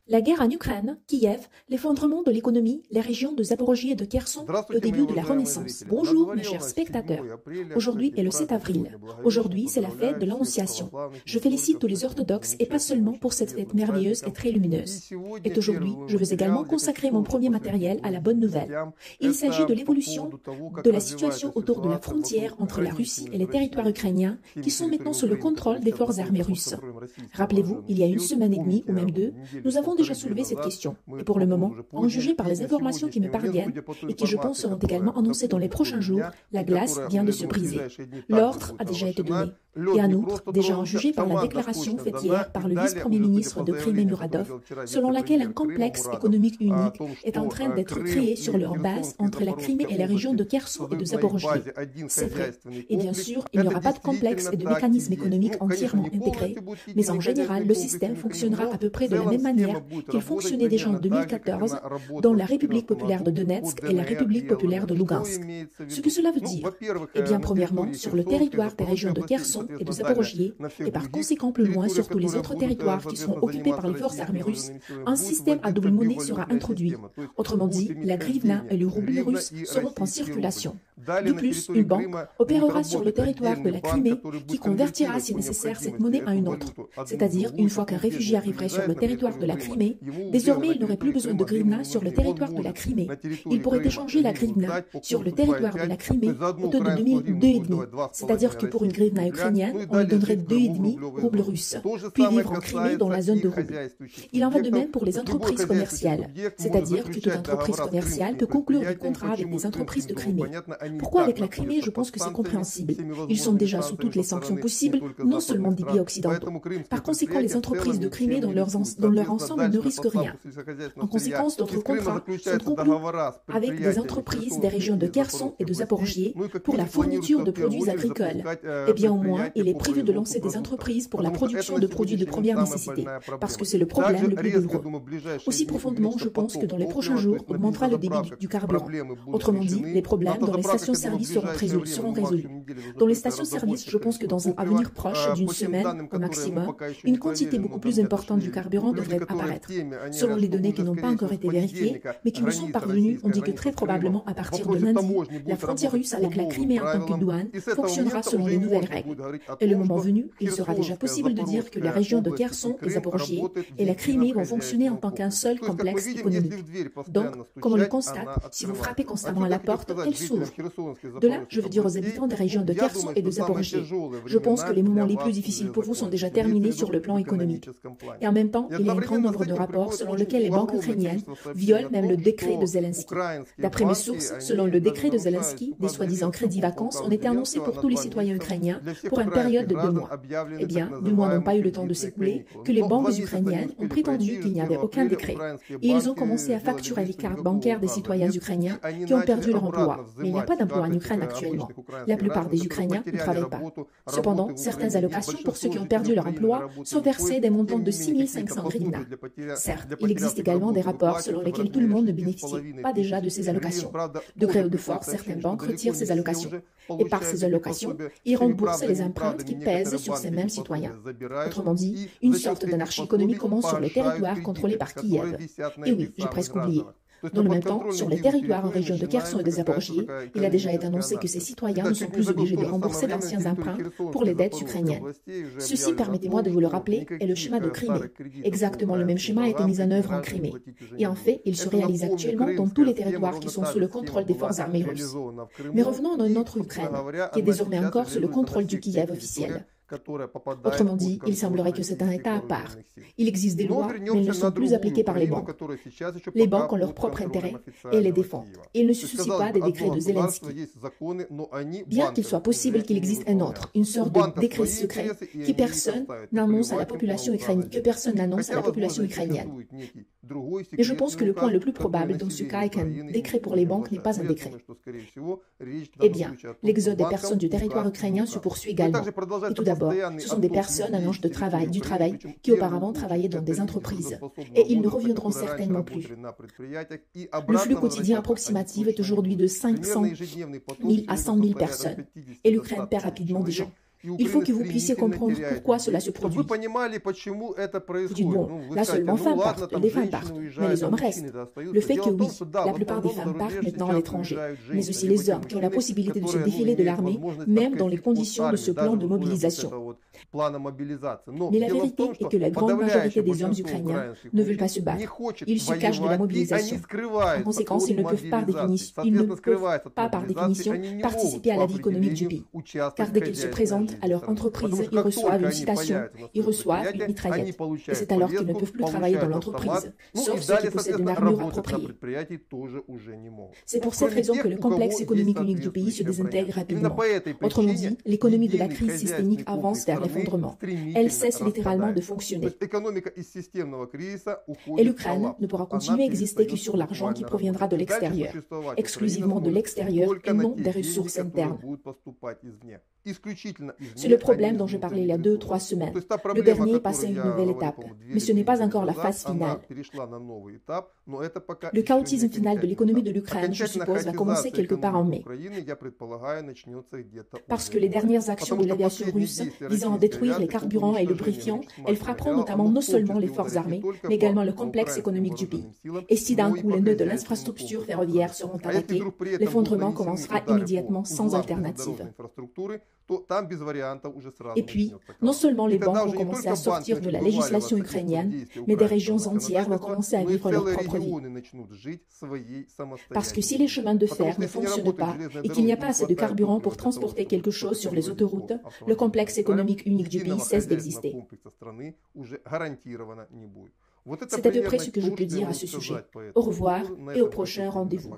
La guerre en Ukraine, Kiev, l'effondrement de l'économie, les régions de Zaporogie et de Kherson, le début de la Renaissance. Bonjour mes chers spectateurs. Aujourd'hui est le 7 avril. Aujourd'hui c'est la fête de l'Annonciation. Je félicite tous les orthodoxes et pas seulement pour cette fête merveilleuse et très lumineuse. Et aujourd'hui, je veux également consacrer mon premier matériel à la bonne nouvelle. Il s'agit de l'évolution de la situation autour de la frontière entre la Russie et les territoires ukrainiens qui sont maintenant sous le contrôle des forces armées russes. Rappelez-vous, il y a une semaine et demie ou même deux, nous avons déjà soulevé cette question. Et pour le moment, en juger par les informations qui me parviennent et qui je pense seront également annoncées dans les prochains jours, la glace vient de se briser. L'ordre a déjà été donné. Et en outre, déjà en juger par la déclaration faite hier par le vice-premier ministre de Crimée Muradov, selon laquelle un complexe économique unique est en train d'être créé sur leur base entre la Crimée et la région de Kherson et de Zaporogie. C'est vrai. Et bien sûr, il n'y aura pas de complexe et de mécanisme économique entièrement intégrés, mais en général, le système fonctionnera à peu près de la même manière qu'il fonctionnait déjà en 2014 dans la République populaire de Donetsk et la République populaire de Lugansk. Ce que cela veut dire, eh bien, premièrement, sur le territoire des régions de Kherson et de Zaporogie, et par conséquent plus loin sur tous les autres territoires qui seront occupés par les forces armées russes, un système à double monnaie sera introduit. Autrement dit, la grivna et le rouble russe seront en circulation. De plus, une banque opérera sur le territoire de la Crimée qui convertira si nécessaire cette monnaie à une autre. C'est-à-dire, une fois qu'un réfugié arriverait sur le territoire de la Crimée, désormais il n'aurait plus besoin de grivna sur le territoire de la Crimée. Il pourrait échanger la grivna sur le territoire de la Crimée au taux de 2,5. C'est-à-dire que pour une grivna ukrainienne, on lui donnerait 2,5 roubles russes, puis vivre en Crimée dans la zone de roubles. Il en va de même pour les entreprises commerciales. C'est-à-dire que toute entreprise commerciale peut conclure des contrats avec des entreprises de Crimée. Pourquoi avec la Crimée? Je pense que c'est compréhensible. Ils sont déjà sous toutes les sanctions possibles, non seulement des pays occidentaux. Par conséquent, les entreprises de Crimée dans leur ensemble ne risquent rien. En conséquence, d'autres contrats sont conclus avec des entreprises des régions de Kherson et de Zaporogie pour la fourniture de produits agricoles. Eh bien, au moins, il est prévu de lancer des entreprises pour la production de produits de première nécessité, parce que c'est le problème le plus douloureux. Aussi profondément, je pense que dans les prochains jours, augmentera le débit du carburant. Autrement dit, les problèmes dans les stations-service seront résolus. Dans les stations-service, je pense que dans un avenir proche d'une semaine au maximum, une quantité beaucoup plus importante du carburant devrait apparaître. Selon les données qui n'ont pas encore été vérifiées, mais qui nous sont parvenues, on dit que très probablement à partir de lundi, la frontière russe avec la Crimée en tant que douane fonctionnera selon les nouvelles règles. Et le moment venu, il sera déjà possible de dire que la région de Kherson et Zaporogie et la Crimée vont fonctionner en tant qu'un seul complexe économique. Donc, comme on le constate, si vous frappez constamment à la porte, elle s'ouvre. De là, je veux dire aux habitants des régions de Kherson et de Zaporogie, je pense que les moments les plus difficiles pour vous sont déjà terminés sur le plan économique. Et en même temps, il y a un grand nombre de rapports selon lesquels les banques ukrainiennes violent même le décret de Zelensky. D'après mes sources, selon le décret de Zelensky, des soi-disant crédits vacances ont été annoncés pour tous les citoyens ukrainiens pour une période de 2 mois. Eh bien, 2 mois n'ont pas eu le temps de s'écouler que les banques ukrainiennes ont prétendu qu'il n'y avait aucun décret. Et ils ont commencé à facturer les cartes bancaires des citoyens ukrainiens qui ont perdu leur emploi. Mais il n'y a pas d'emploi en Ukraine actuellement. La plupart des Ukrainiens ne travaillent pas. Cependant, certaines allocations pour ceux qui ont perdu leur emploi sont versées des montants de 6500 hryvnia. Certes, il existe également des rapports selon lesquels tout le monde ne bénéficie pas déjà de ces allocations. De gré ou de force, certaines banques retirent ces allocations. Et par ces allocations, ils remboursent les empreintes qui pèsent sur ces mêmes citoyens. Autrement dit, une sorte d'anarchie économique commence sur le territoire contrôlé par Kiev. Et oui, j'ai presque oublié. Dans le même temps, sur les territoires en région de Kherson et de Zaporogie, il a déjà été annoncé que ces citoyens ne sont plus obligés de rembourser d'anciens emprunts pour les dettes ukrainiennes. Ceci, permettez-moi de vous le rappeler, est le schéma de Crimée. Exactement le même schéma a été mis en œuvre en Crimée. Et en fait, il se réalise actuellement dans tous les territoires qui sont sous le contrôle des forces armées russes. Mais revenons à notre Ukraine, qui est désormais encore sous le contrôle du Kiev officiel. Autrement dit, il semblerait que c'est un État à part. Il existe des lois, mais elles ne sont plus appliquées par les banques. Les banques ont leur propre intérêt et les défendent. Ils ne se soucient pas des décrets de Zelensky. Bien qu'il soit possible qu'il existe un autre, une sorte de décret secret que personne n'annonce à la population ukrainienne. Mais je pense que le point le plus probable dans ce cas est qu'un décret pour les banques n'est pas un décret. Eh bien, l'exode des personnes du territoire ukrainien se poursuit également. Et tout d'abord, ce sont des personnes à l'âge du travail qui auparavant travaillaient dans des entreprises. Et ils ne reviendront certainement plus. Le flux quotidien approximatif est aujourd'hui de 500 000 à 100 000 personnes. Et l'Ukraine perd rapidement des gens. Il faut que vous puissiez comprendre pourquoi cela se produit. Vous dites, bon, là seulement les femmes partent, mais les hommes restent. Le fait que oui, la plupart des femmes partent maintenant à l'étranger, mais aussi les hommes qui ont la possibilité de se défiler de l'armée, même dans les conditions de ce plan de mobilisation. Mais la vérité est que la grande majorité des hommes ukrainiens ne veulent pas se battre. Ils se cachent de la mobilisation. En conséquence, ils ne peuvent pas par définition participer à la vie économique du pays. Car dès qu'ils se présentent à leur entreprise, ils reçoivent une citation, ils reçoivent une mitraillette. Et c'est alors qu'ils ne peuvent plus travailler dans l'entreprise, sauf ceux qui possèdent une armure appropriée. C'est pour cette raison que le complexe économique unique du pays se désintègre rapidement. Autrement dit, l'économie de la crise systémique avance vers l'effondrement. Elle cesse littéralement de fonctionner. Et l'Ukraine ne pourra continuer à exister que sur l'argent qui proviendra de l'extérieur, exclusivement de l'extérieur et non des ressources internes. C'est le problème dont je parlais il y a 2 ou 3 semaines. Le dernier est passé à une nouvelle étape, mais ce n'est pas encore la phase finale. Le chaotisme final de l'économie de l'Ukraine, je suppose, va commencer quelque part en mai. Parce que les dernières actions de l'aviation russe visant à détruire les carburants et le lubrifiant, elles frapperont notamment non seulement les forces armées, mais également le complexe économique du pays. Et si d'un coup les nœuds de l'infrastructure ferroviaire seront attaqués, l'effondrement commencera immédiatement sans alternative. Et puis, non seulement les banques vont commencer à sortir de la législation ukrainienne, mais des régions entières vont commencer à vivre leur propre vie. Parce que si les chemins de fer ne fonctionnent pas et qu'il n'y a pas assez de carburant pour transporter quelque chose sur les autoroutes, le complexe économique unique du pays cesse d'exister. C'est à peu près ce que je peux dire à ce sujet. Au revoir et au prochain rendez-vous.